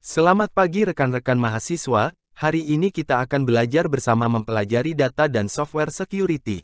Selamat pagi rekan-rekan mahasiswa, hari ini kita akan belajar bersama mempelajari data dan software security.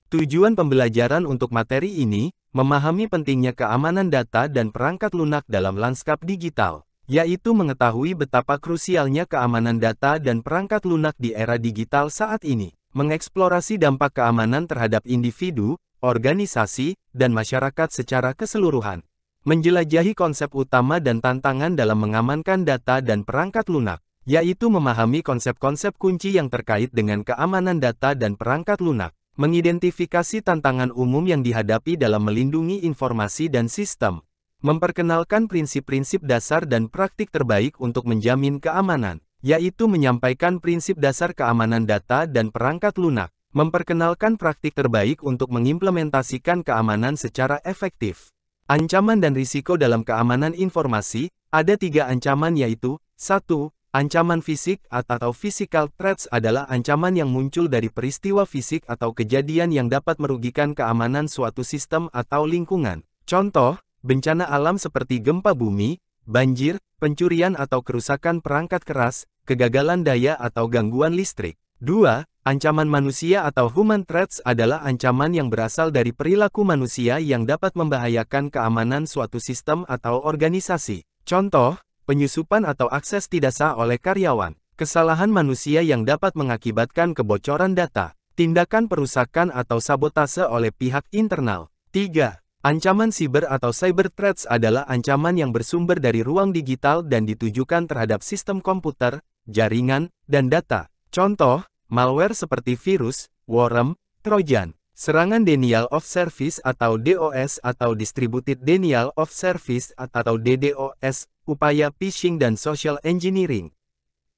Tujuan pembelajaran untuk materi ini, memahami pentingnya keamanan data dan perangkat lunak dalam lanskap digital, yaitu mengetahui betapa krusialnya keamanan data dan perangkat lunak di era digital saat ini, mengeksplorasi dampak keamanan terhadap individu, organisasi, dan masyarakat secara keseluruhan. Menjelajahi konsep utama dan tantangan dalam mengamankan data dan perangkat lunak, yaitu memahami konsep-konsep kunci yang terkait dengan keamanan data dan perangkat lunak, mengidentifikasi tantangan umum yang dihadapi dalam melindungi informasi dan sistem, memperkenalkan prinsip-prinsip dasar dan praktik terbaik untuk menjamin keamanan, yaitu menyampaikan prinsip dasar keamanan data dan perangkat lunak, memperkenalkan praktik terbaik untuk mengimplementasikan keamanan secara efektif. Ancaman dan risiko dalam keamanan informasi, ada 3 ancaman yaitu, 1. Ancaman fisik atau physical threats adalah ancaman yang muncul dari peristiwa fisik atau kejadian yang dapat merugikan keamanan suatu sistem atau lingkungan. Contoh, bencana alam seperti gempa bumi, banjir, pencurian atau kerusakan perangkat keras, kegagalan daya atau gangguan listrik. 2. Ancaman manusia atau human threats adalah ancaman yang berasal dari perilaku manusia yang dapat membahayakan keamanan suatu sistem atau organisasi. Contoh, penyusupan atau akses tidak sah oleh karyawan, kesalahan manusia yang dapat mengakibatkan kebocoran data, tindakan perusakan atau sabotase oleh pihak internal. 3. Ancaman siber atau cyber threats adalah ancaman yang bersumber dari ruang digital dan ditujukan terhadap sistem komputer, jaringan, dan data. Contoh, malware seperti virus, worm, trojan, serangan denial of service atau DOS atau distributed denial of service atau DDoS, upaya phishing dan social engineering.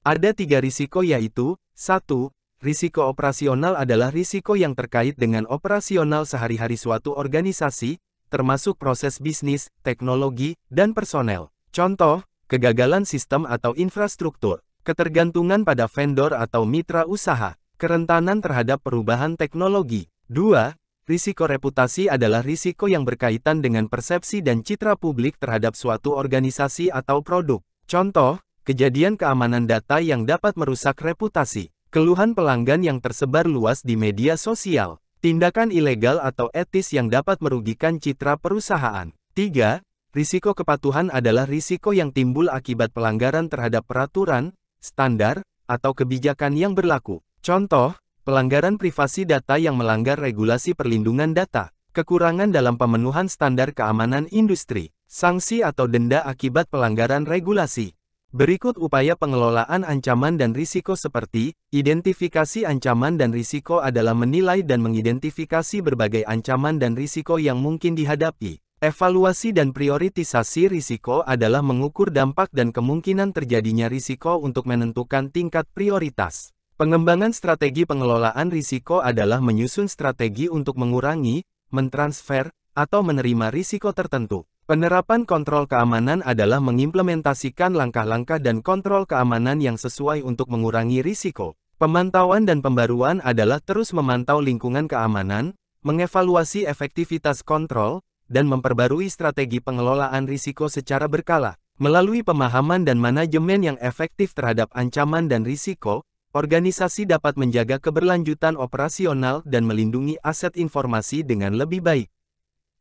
Ada 3 risiko yaitu, 1. Risiko operasional adalah risiko yang terkait dengan operasional sehari-hari suatu organisasi, termasuk proses bisnis, teknologi, dan personel. Contoh, kegagalan sistem atau infrastruktur, ketergantungan pada vendor atau mitra usaha, kerentanan terhadap perubahan teknologi. 2. Risiko reputasi adalah risiko yang berkaitan dengan persepsi dan citra publik terhadap suatu organisasi atau produk. Contoh, kejadian keamanan data yang dapat merusak reputasi, keluhan pelanggan yang tersebar luas di media sosial, tindakan ilegal atau etis yang dapat merugikan citra perusahaan. 3. Risiko kepatuhan adalah risiko yang timbul akibat pelanggaran terhadap peraturan, standar, atau kebijakan yang berlaku. Contoh, pelanggaran privasi data yang melanggar regulasi perlindungan data, kekurangan dalam pemenuhan standar keamanan industri, sanksi atau denda akibat pelanggaran regulasi. Berikut upaya pengelolaan ancaman dan risiko seperti, identifikasi ancaman dan risiko adalah menilai dan mengidentifikasi berbagai ancaman dan risiko yang mungkin dihadapi. Evaluasi dan prioritisasi risiko adalah mengukur dampak dan kemungkinan terjadinya risiko untuk menentukan tingkat prioritas. Pengembangan strategi pengelolaan risiko adalah menyusun strategi untuk mengurangi, mentransfer, atau menerima risiko tertentu. Penerapan kontrol keamanan adalah mengimplementasikan langkah-langkah dan kontrol keamanan yang sesuai untuk mengurangi risiko. Pemantauan dan pembaruan adalah terus memantau lingkungan keamanan, mengevaluasi efektivitas kontrol, dan memperbarui strategi pengelolaan risiko secara berkala. Melalui pemahaman dan manajemen yang efektif terhadap ancaman dan risiko, organisasi dapat menjaga keberlanjutan operasional dan melindungi aset informasi dengan lebih baik.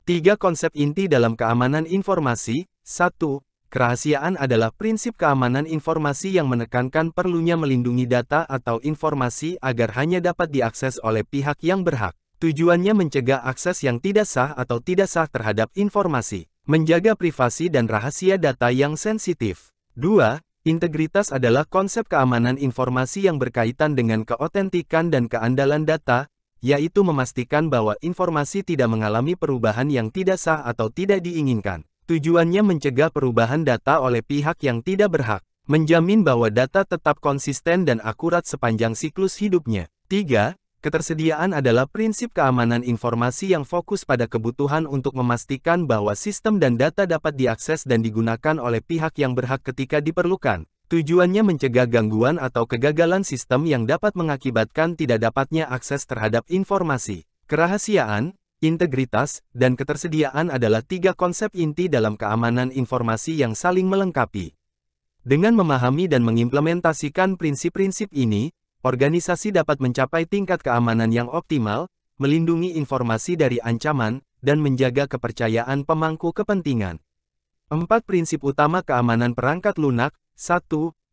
3 konsep inti dalam keamanan informasi. 1. Kerahasiaan adalah prinsip keamanan informasi yang menekankan perlunya melindungi data atau informasi agar hanya dapat diakses oleh pihak yang berhak. Tujuannya mencegah akses yang tidak sah atau tidak sah terhadap informasi, menjaga privasi dan rahasia data yang sensitif. 2. Integritas adalah konsep keamanan informasi yang berkaitan dengan keotentikan dan keandalan data, yaitu memastikan bahwa informasi tidak mengalami perubahan yang tidak sah atau tidak diinginkan. Tujuannya mencegah perubahan data oleh pihak yang tidak berhak, menjamin bahwa data tetap konsisten dan akurat sepanjang siklus hidupnya. 3. Ketersediaan adalah prinsip keamanan informasi yang fokus pada kebutuhan untuk memastikan bahwa sistem dan data dapat diakses dan digunakan oleh pihak yang berhak ketika diperlukan. Tujuannya mencegah gangguan atau kegagalan sistem yang dapat mengakibatkan tidak dapatnya akses terhadap informasi. Kerahasiaan, integritas, dan ketersediaan adalah 3 konsep inti dalam keamanan informasi yang saling melengkapi. Dengan memahami dan mengimplementasikan prinsip-prinsip ini, organisasi dapat mencapai tingkat keamanan yang optimal, melindungi informasi dari ancaman, dan menjaga kepercayaan pemangku kepentingan. 4 prinsip utama keamanan perangkat lunak. 1.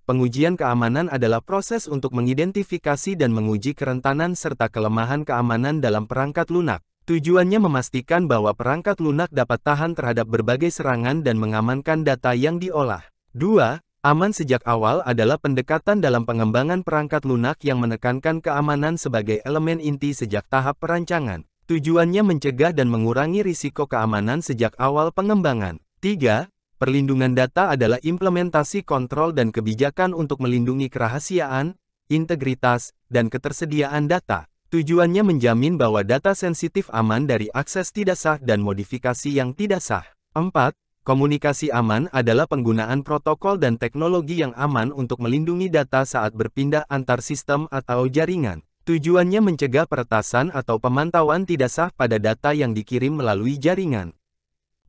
Pengujian keamanan adalah proses untuk mengidentifikasi dan menguji kerentanan serta kelemahan keamanan dalam perangkat lunak. Tujuannya memastikan bahwa perangkat lunak dapat tahan terhadap berbagai serangan dan mengamankan data yang diolah. 2. Aman sejak awal adalah pendekatan dalam pengembangan perangkat lunak yang menekankan keamanan sebagai elemen inti sejak tahap perancangan. Tujuannya mencegah dan mengurangi risiko keamanan sejak awal pengembangan. 3. Perlindungan data adalah implementasi kontrol dan kebijakan untuk melindungi kerahasiaan, integritas, dan ketersediaan data. Tujuannya menjamin bahwa data sensitif aman dari akses tidak sah dan modifikasi yang tidak sah. 4. Komunikasi aman adalah penggunaan protokol dan teknologi yang aman untuk melindungi data saat berpindah antar sistem atau jaringan. Tujuannya mencegah peretasan atau pemantauan tidak sah pada data yang dikirim melalui jaringan.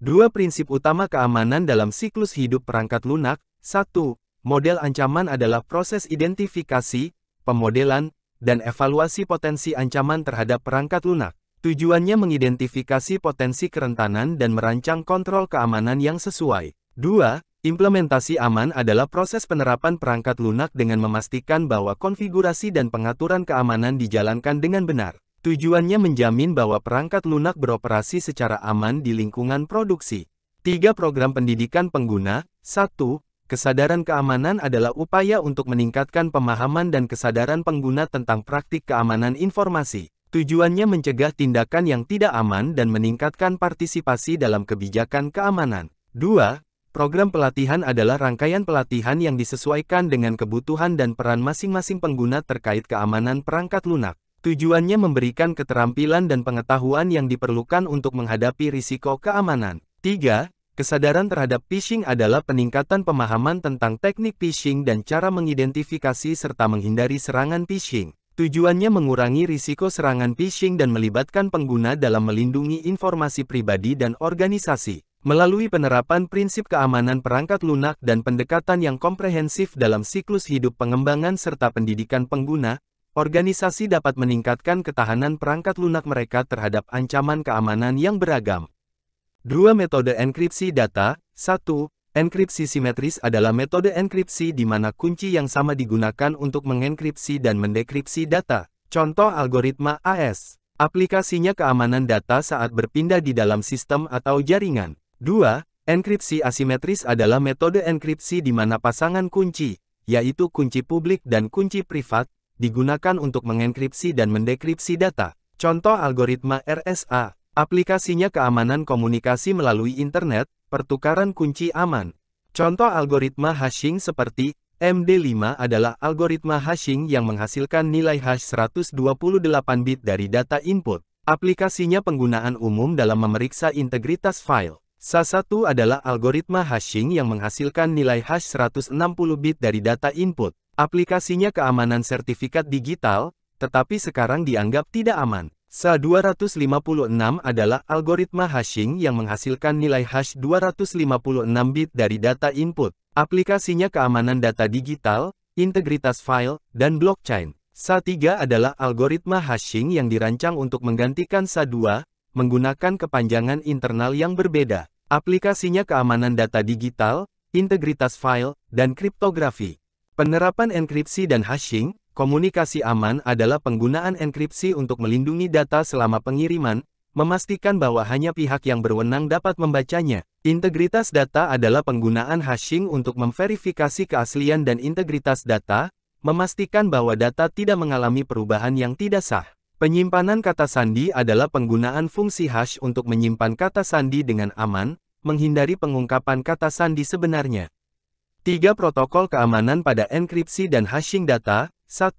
2 prinsip utama keamanan dalam siklus hidup perangkat lunak. 1. Model ancaman adalah proses identifikasi, pemodelan, dan evaluasi potensi ancaman terhadap perangkat lunak. Tujuannya mengidentifikasi potensi kerentanan dan merancang kontrol keamanan yang sesuai. 2. Implementasi aman adalah proses penerapan perangkat lunak dengan memastikan bahwa konfigurasi dan pengaturan keamanan dijalankan dengan benar. Tujuannya menjamin bahwa perangkat lunak beroperasi secara aman di lingkungan produksi. 3 program pendidikan pengguna. 1. Kesadaran keamanan adalah upaya untuk meningkatkan pemahaman dan kesadaran pengguna tentang praktik keamanan informasi. Tujuannya mencegah tindakan yang tidak aman dan meningkatkan partisipasi dalam kebijakan keamanan. 2. Program pelatihan adalah rangkaian pelatihan yang disesuaikan dengan kebutuhan dan peran masing-masing pengguna terkait keamanan perangkat lunak. Tujuannya memberikan keterampilan dan pengetahuan yang diperlukan untuk menghadapi risiko keamanan. 3. Kesadaran terhadap phishing adalah peningkatan pemahaman tentang teknik phishing dan cara mengidentifikasi serta menghindari serangan phishing. Tujuannya mengurangi risiko serangan phishing dan melibatkan pengguna dalam melindungi informasi pribadi dan organisasi. Melalui penerapan prinsip keamanan perangkat lunak dan pendekatan yang komprehensif dalam siklus hidup pengembangan serta pendidikan pengguna, organisasi dapat meningkatkan ketahanan perangkat lunak mereka terhadap ancaman keamanan yang beragam. 2 metode enkripsi data. 1. Enkripsi simetris adalah metode enkripsi di mana kunci yang sama digunakan untuk mengenkripsi dan mendekripsi data. Contoh algoritma AES. Aplikasinya keamanan data saat berpindah di dalam sistem atau jaringan. 2. Enkripsi asimetris adalah metode enkripsi di mana pasangan kunci, yaitu kunci publik dan kunci privat, digunakan untuk mengenkripsi dan mendekripsi data. Contoh algoritma RSA. Aplikasinya keamanan komunikasi melalui internet, pertukaran kunci aman. Contoh algoritma hashing seperti MD5 adalah algoritma hashing yang menghasilkan nilai hash 128 bit dari data input. Aplikasinya penggunaan umum dalam memeriksa integritas file. SA1 adalah algoritma hashing yang menghasilkan nilai hash 160 bit dari data input. Aplikasinya keamanan sertifikat digital, tetapi sekarang dianggap tidak aman. SA256 adalah algoritma hashing yang menghasilkan nilai hash 256 bit dari data input. Aplikasinya keamanan data digital, integritas file, dan blockchain. SA3 adalah algoritma hashing yang dirancang untuk menggantikan SA2, menggunakan kepanjangan internal yang berbeda. Aplikasinya keamanan data digital, integritas file, dan kriptografi. Penerapan enkripsi dan hashing, komunikasi aman adalah penggunaan enkripsi untuk melindungi data selama pengiriman, memastikan bahwa hanya pihak yang berwenang dapat membacanya. Integritas data adalah penggunaan hashing untuk memverifikasi keaslian dan integritas data, memastikan bahwa data tidak mengalami perubahan yang tidak sah. Penyimpanan kata sandi adalah penggunaan fungsi hash untuk menyimpan kata sandi dengan aman, menghindari pengungkapan kata sandi sebenarnya. 3 protokol keamanan pada enkripsi dan hashing data. 1.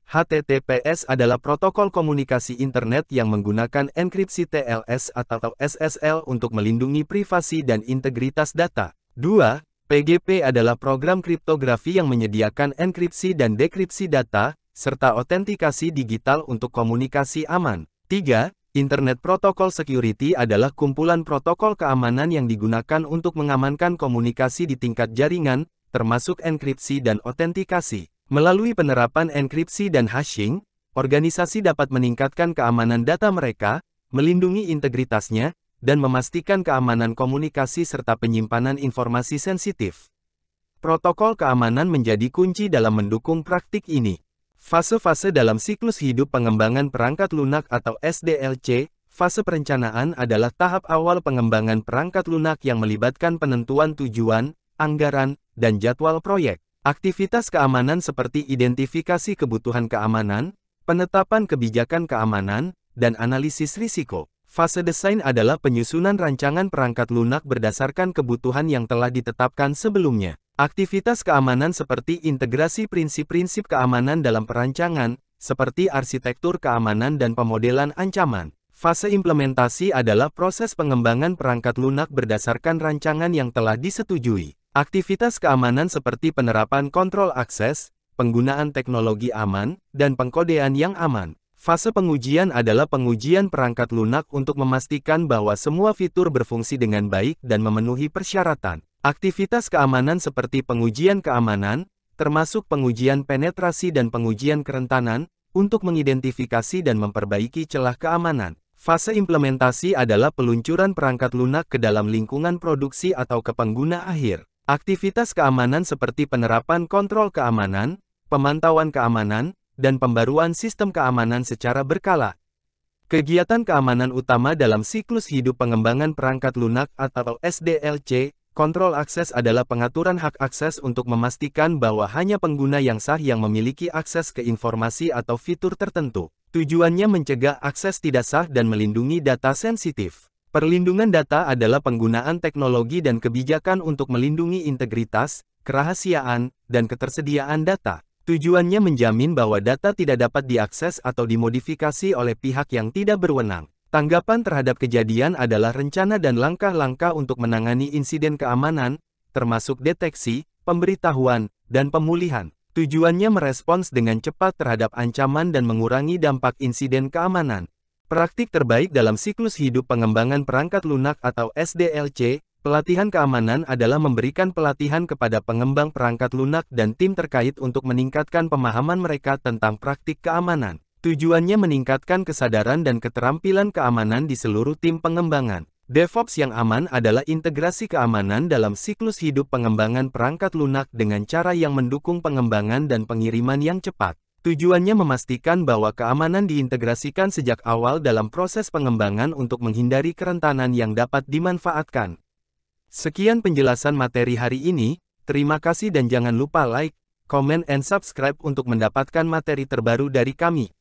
HTTPS adalah protokol komunikasi internet yang menggunakan enkripsi TLS atau SSL untuk melindungi privasi dan integritas data. 2. PGP adalah program kriptografi yang menyediakan enkripsi dan dekripsi data, serta autentikasi digital untuk komunikasi aman. 3. Internet Protocol Security adalah kumpulan protokol keamanan yang digunakan untuk mengamankan komunikasi di tingkat jaringan, termasuk enkripsi dan otentikasi. Melalui penerapan enkripsi dan hashing, organisasi dapat meningkatkan keamanan data mereka, melindungi integritasnya, dan memastikan keamanan komunikasi serta penyimpanan informasi sensitif. Protokol keamanan menjadi kunci dalam mendukung praktik ini. Fase-fase dalam siklus hidup pengembangan perangkat lunak atau SDLC. Fase perencanaan adalah tahap awal pengembangan perangkat lunak yang melibatkan penentuan tujuan, anggaran, dan jadwal proyek. Aktivitas keamanan seperti identifikasi kebutuhan keamanan, penetapan kebijakan keamanan, dan analisis risiko. Fase desain adalah penyusunan rancangan perangkat lunak berdasarkan kebutuhan yang telah ditetapkan sebelumnya. Aktivitas keamanan seperti integrasi prinsip-prinsip keamanan dalam perancangan, seperti arsitektur keamanan dan pemodelan ancaman. Fase implementasi adalah proses pengembangan perangkat lunak berdasarkan rancangan yang telah disetujui. Aktivitas keamanan seperti penerapan kontrol akses, penggunaan teknologi aman, dan pengkodean yang aman. Fase pengujian adalah pengujian perangkat lunak untuk memastikan bahwa semua fitur berfungsi dengan baik dan memenuhi persyaratan. Aktivitas keamanan seperti pengujian keamanan, termasuk pengujian penetrasi dan pengujian kerentanan, untuk mengidentifikasi dan memperbaiki celah keamanan. Fase implementasi adalah peluncuran perangkat lunak ke dalam lingkungan produksi atau ke pengguna akhir. Aktivitas keamanan seperti penerapan kontrol keamanan, pemantauan keamanan, dan pembaruan sistem keamanan secara berkala. Kegiatan keamanan utama dalam siklus hidup pengembangan perangkat lunak atau SDLC, kontrol akses adalah pengaturan hak akses untuk memastikan bahwa hanya pengguna yang sah yang memiliki akses ke informasi atau fitur tertentu. Tujuannya mencegah akses tidak sah dan melindungi data sensitif. Perlindungan data adalah penggunaan teknologi dan kebijakan untuk melindungi integritas, kerahasiaan, dan ketersediaan data. Tujuannya menjamin bahwa data tidak dapat diakses atau dimodifikasi oleh pihak yang tidak berwenang. Tanggapan terhadap kejadian adalah rencana dan langkah-langkah untuk menangani insiden keamanan, termasuk deteksi, pemberitahuan, dan pemulihan. Tujuannya merespons dengan cepat terhadap ancaman dan mengurangi dampak insiden keamanan. Praktik terbaik dalam siklus hidup pengembangan perangkat lunak atau SDLC, pelatihan keamanan adalah memberikan pelatihan kepada pengembang perangkat lunak dan tim terkait untuk meningkatkan pemahaman mereka tentang praktik keamanan. Tujuannya meningkatkan kesadaran dan keterampilan keamanan di seluruh tim pengembangan. DevOps yang aman adalah integrasi keamanan dalam siklus hidup pengembangan perangkat lunak dengan cara yang mendukung pengembangan dan pengiriman yang cepat. Tujuannya memastikan bahwa keamanan diintegrasikan sejak awal dalam proses pengembangan untuk menghindari kerentanan yang dapat dimanfaatkan. Sekian penjelasan materi hari ini, terima kasih dan jangan lupa like, comment, and subscribe untuk mendapatkan materi terbaru dari kami.